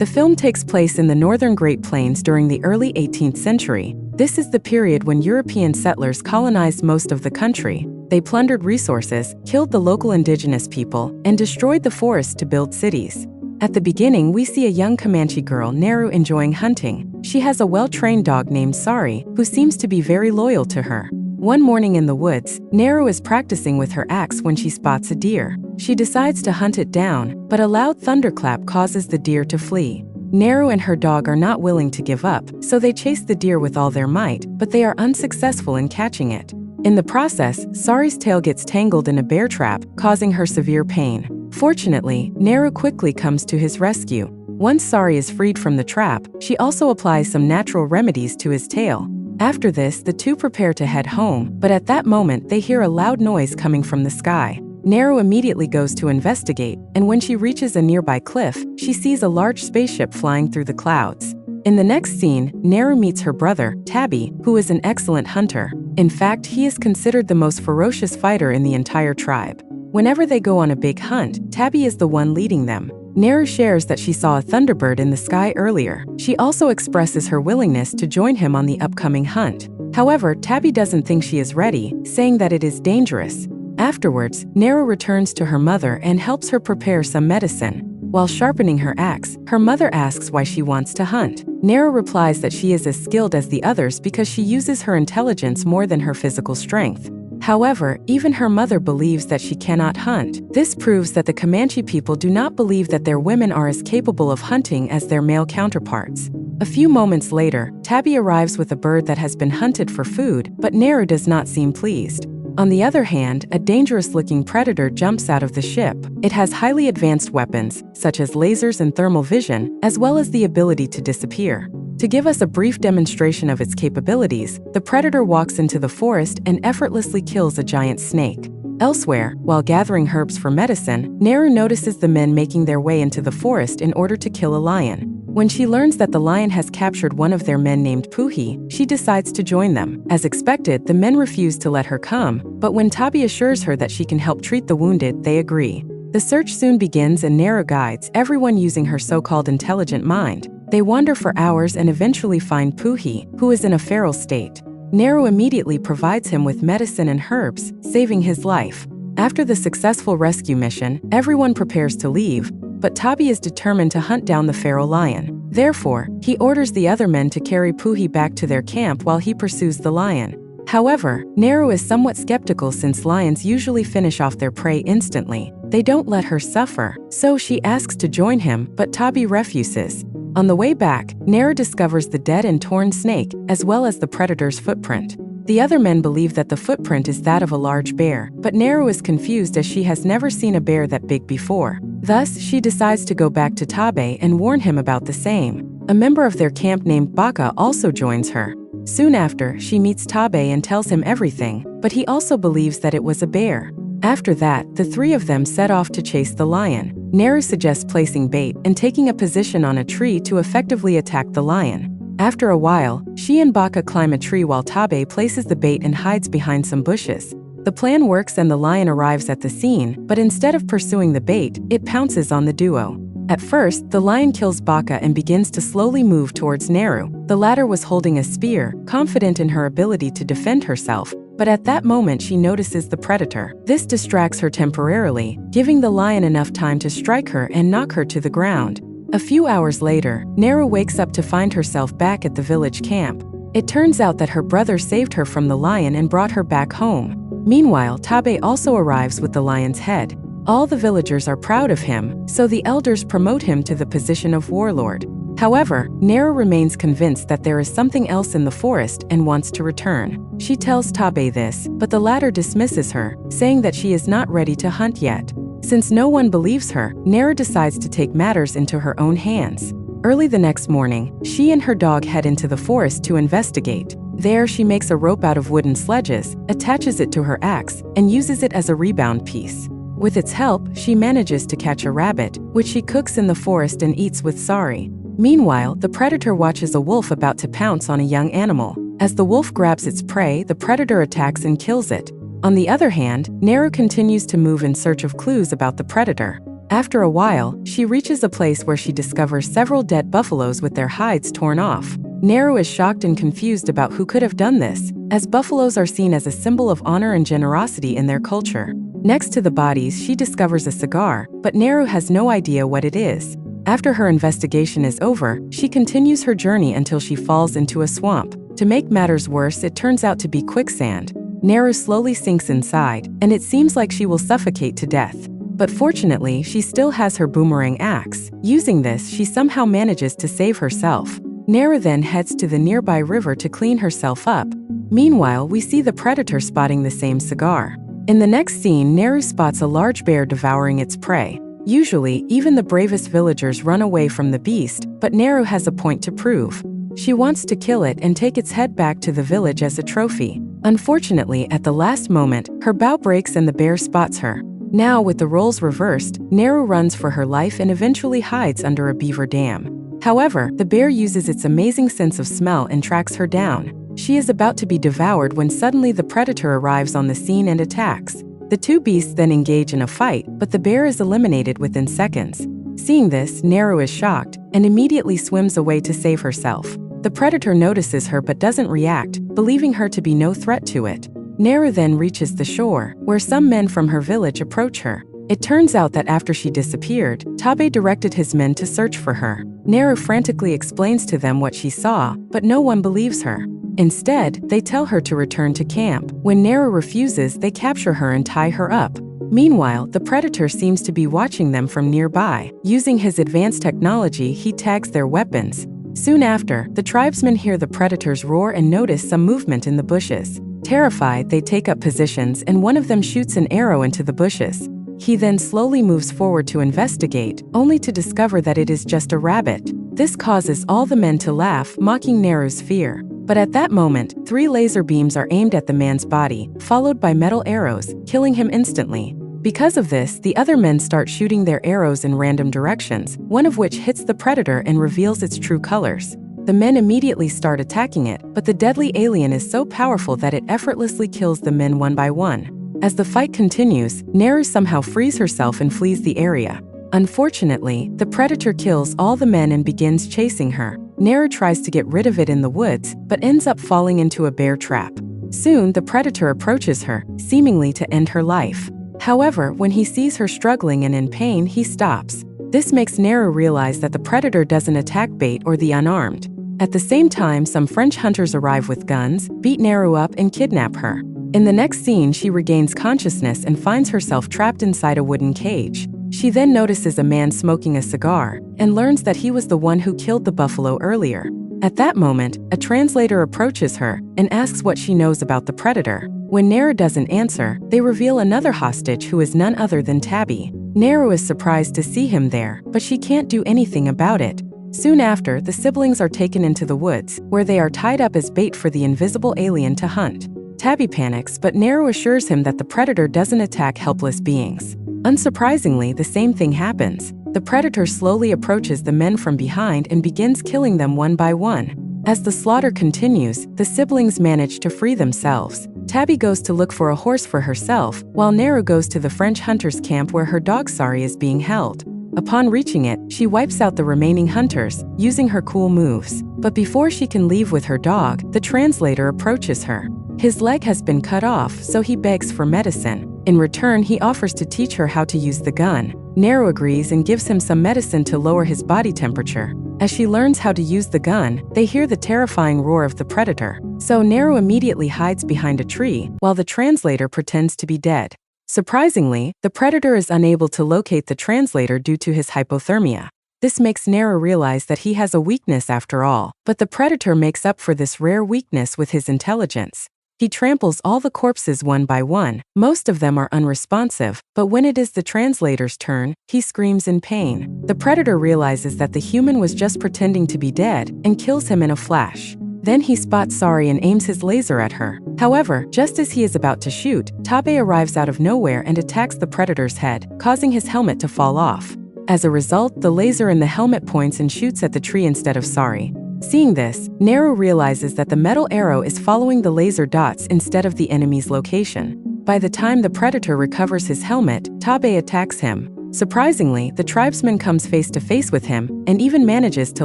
The film takes place in the northern Great Plains during the early 18th century. This is the period when European settlers colonized most of the country. They plundered resources, killed the local indigenous people, and destroyed the forests to build cities. At the beginning, we see a young Comanche girl, Neru, enjoying hunting. She has a well-trained dog named Sari, who seems to be very loyal to her. One morning in the woods, Neru is practicing with her axe when she spots a deer. She decides to hunt it down, but a loud thunderclap causes the deer to flee. Neru and her dog are not willing to give up, so they chase the deer with all their might, but they are unsuccessful in catching it. In the process, Sari's tail gets tangled in a bear trap, causing her severe pain. Fortunately, Neru quickly comes to his rescue. Once Sari is freed from the trap, she also applies some natural remedies to his tail. After this, the two prepare to head home, but at that moment they hear a loud noise coming from the sky. Neru immediately goes to investigate, and when she reaches a nearby cliff, she sees a large spaceship flying through the clouds. In the next scene, Neru meets her brother, Tabby, who is an excellent hunter. In fact, he is considered the most ferocious fighter in the entire tribe. Whenever they go on a big hunt, Tabby is the one leading them. Neru shares that she saw a thunderbird in the sky earlier. She also expresses her willingness to join him on the upcoming hunt. However, Tabby doesn't think she is ready, saying that it is dangerous. Afterwards, Neru returns to her mother and helps her prepare some medicine. While sharpening her axe, her mother asks why she wants to hunt. Neru replies that she is as skilled as the others because she uses her intelligence more than her physical strength. However, even her mother believes that she cannot hunt. This proves that the Comanche people do not believe that their women are as capable of hunting as their male counterparts. A few moments later, Tabby arrives with a bird that has been hunted for food, but Neru does not seem pleased. On the other hand, a dangerous-looking predator jumps out of the ship. It has highly advanced weapons, such as lasers and thermal vision, as well as the ability to disappear. To give us a brief demonstration of its capabilities, the predator walks into the forest and effortlessly kills a giant snake. Elsewhere, while gathering herbs for medicine, Neru notices the men making their way into the forest in order to kill a lion. When she learns that the lion has captured one of their men named Puhi, she decides to join them. As expected, the men refuse to let her come, but when Tabby assures her that she can help treat the wounded, they agree. The search soon begins and Neru guides everyone using her so-called intelligent mind. They wander for hours and eventually find Puhi, who is in a feral state. Neru immediately provides him with medicine and herbs, saving his life. After the successful rescue mission, everyone prepares to leave, but Tabby is determined to hunt down the feral lion. Therefore, he orders the other men to carry Puhi back to their camp while he pursues the lion. However, Neru is somewhat skeptical since lions usually finish off their prey instantly. They don't let her suffer, so she asks to join him, but Tabby refuses. On the way back, Neru discovers the dead and torn snake, as well as the predator's footprint. The other men believe that the footprint is that of a large bear, but Neru is confused as she has never seen a bear that big before. Thus, she decides to go back to Tabe and warn him about the same. A member of their camp named Baka also joins her. Soon after, she meets Tabe and tells him everything, but he also believes that it was a bear. After that, the three of them set off to chase the lion. Neru suggests placing bait and taking a position on a tree to effectively attack the lion. After a while, she and Baka climb a tree while Tabe places the bait and hides behind some bushes. The plan works and the lion arrives at the scene, but instead of pursuing the bait, it pounces on the duo. At first, the lion kills Baka and begins to slowly move towards Neru. The latter was holding a spear, confident in her ability to defend herself, but at that moment she notices the predator. This distracts her temporarily, giving the lion enough time to strike her and knock her to the ground. A few hours later, Neru wakes up to find herself back at the village camp. It turns out that her brother saved her from the lion and brought her back home. Meanwhile, Tabe also arrives with the lion's head. All the villagers are proud of him, so the elders promote him to the position of warlord. However, Neru remains convinced that there is something else in the forest and wants to return. She tells Tabe this, but the latter dismisses her, saying that she is not ready to hunt yet. Since no one believes her, Neru decides to take matters into her own hands. Early the next morning, she and her dog head into the forest to investigate. There, she makes a rope out of wooden sledges, attaches it to her axe, and uses it as a rebound piece. With its help, she manages to catch a rabbit, which she cooks in the forest and eats with Sari. Meanwhile, the predator watches a wolf about to pounce on a young animal. As the wolf grabs its prey, the predator attacks and kills it. On the other hand, Neru continues to move in search of clues about the predator. After a while, she reaches a place where she discovers several dead buffaloes with their hides torn off. Neru is shocked and confused about who could have done this, as buffaloes are seen as a symbol of honor and generosity in their culture. Next to the bodies, she discovers a cigar, but Neru has no idea what it is. After her investigation is over, she continues her journey until she falls into a swamp. To make matters worse, it turns out to be quicksand. Neru slowly sinks inside, and it seems like she will suffocate to death. But fortunately, she still has her boomerang axe. Using this, she somehow manages to save herself. Neru then heads to the nearby river to clean herself up. Meanwhile, we see the predator spotting the same cigar. In the next scene, Neru spots a large bear devouring its prey. Usually, even the bravest villagers run away from the beast, but Neru has a point to prove. She wants to kill it and take its head back to the village as a trophy. Unfortunately, at the last moment, her bow breaks and the bear spots her. Now, with the roles reversed, Neru runs for her life and eventually hides under a beaver dam. However, the bear uses its amazing sense of smell and tracks her down. She is about to be devoured when suddenly the predator arrives on the scene and attacks. The two beasts then engage in a fight, but the bear is eliminated within seconds. Seeing this, Neru is shocked and immediately swims away to save herself. The predator notices her but doesn't react, believing her to be no threat to it. Neru then reaches the shore, where some men from her village approach her. It turns out that after she disappeared, Tabe directed his men to search for her. Neru frantically explains to them what she saw, but no one believes her. Instead, they tell her to return to camp. When Neru refuses, they capture her and tie her up. Meanwhile, the predator seems to be watching them from nearby. Using his advanced technology, he tags their weapons. Soon after, the tribesmen hear the predators roar and notice some movement in the bushes. Terrified, they take up positions and one of them shoots an arrow into the bushes. He then slowly moves forward to investigate, only to discover that it is just a rabbit. This causes all the men to laugh, mocking Neru's fear. But at that moment, 3 laser beams are aimed at the man's body, followed by metal arrows, killing him instantly. Because of this, the other men start shooting their arrows in random directions, one of which hits the predator and reveals its true colors. The men immediately start attacking it, but the deadly alien is so powerful that it effortlessly kills the men one by one. As the fight continues, Neru somehow frees herself and flees the area. Unfortunately, the predator kills all the men and begins chasing her. Neru tries to get rid of it in the woods, but ends up falling into a bear trap. Soon, the predator approaches her, seemingly to end her life. However, when he sees her struggling and in pain, he stops. This makes Neru realize that the predator doesn't attack bait or the unarmed. At the same time, some French hunters arrive with guns, beat Neru up, and kidnap her. In the next scene, she regains consciousness and finds herself trapped inside a wooden cage. She then notices a man smoking a cigar and learns that he was the one who killed the buffalo earlier. At that moment, a translator approaches her and asks what she knows about the predator. When Neru doesn't answer, they reveal another hostage who is none other than Tabby. Neru is surprised to see him there, but she can't do anything about it. Soon after, the siblings are taken into the woods, where they are tied up as bait for the invisible alien to hunt. Tabby panics, but Neru assures him that the predator doesn't attack helpless beings. Unsurprisingly, the same thing happens. The predator slowly approaches the men from behind and begins killing them one by one. As the slaughter continues, the siblings manage to free themselves. Tabby goes to look for a horse for herself, while Neru goes to the French hunters' camp where her dog Sari is being held. Upon reaching it, she wipes out the remaining hunters, using her cool moves. But before she can leave with her dog, the translator approaches her. His leg has been cut off, so he begs for medicine. In return, he offers to teach her how to use the gun. Neru agrees and gives him some medicine to lower his body temperature. As she learns how to use the gun, they hear the terrifying roar of the predator. So Neru immediately hides behind a tree, while the translator pretends to be dead. Surprisingly, the predator is unable to locate the translator due to his hypothermia. This makes Neru realize that he has a weakness after all, but the predator makes up for this rare weakness with his intelligence. He tramples all the corpses one by one. Most of them are unresponsive, but when it is the translator's turn, he screams in pain. The predator realizes that the human was just pretending to be dead and kills him in a flash. Then he spots Sari and aims his laser at her. However, just as he is about to shoot, Tabe arrives out of nowhere and attacks the predator's head, causing his helmet to fall off. As a result, the laser in the helmet points and shoots at the tree instead of Sari. Seeing this, Neru realizes that the metal arrow is following the laser dots instead of the enemy's location. By the time the predator recovers his helmet, Tabe attacks him. Surprisingly, the tribesman comes face to face with him and even manages to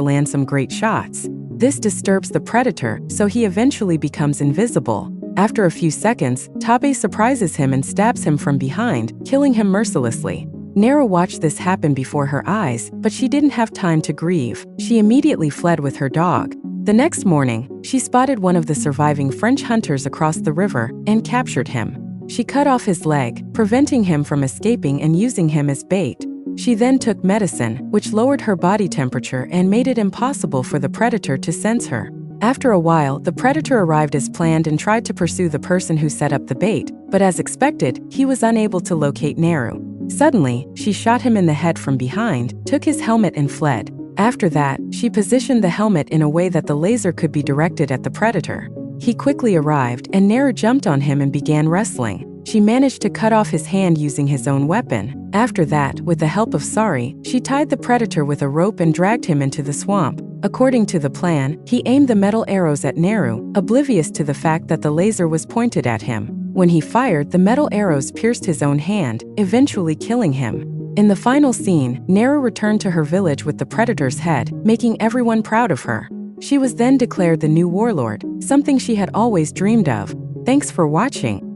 land some great shots. This disturbs the predator, so he eventually becomes invisible. After a few seconds, Tabe surprises him and stabs him from behind, killing him mercilessly. Nera watched this happen before her eyes, but she didn't have time to grieve. She immediately fled with her dog. The next morning, she spotted one of the surviving French hunters across the river and captured him. She cut off his leg, preventing him from escaping and using him as bait. She then took medicine, which lowered her body temperature and made it impossible for the predator to sense her. After a while, the predator arrived as planned and tried to pursue the person who set up the bait, but as expected, he was unable to locate Neru. Suddenly, she shot him in the head from behind, took his helmet and fled. After that, she positioned the helmet in a way that the laser could be directed at the predator. He quickly arrived, and Neru jumped on him and began wrestling. She managed to cut off his hand using his own weapon. After that, with the help of Sari, she tied the predator with a rope and dragged him into the swamp. According to the plan, he aimed the metal arrows at Neru, oblivious to the fact that the laser was pointed at him. When he fired, the metal arrows pierced his own hand, eventually killing him. In the final scene, Neru returned to her village with the predator's head, making everyone proud of her. She was then declared the new warlord, something she had always dreamed of. Thanks for watching.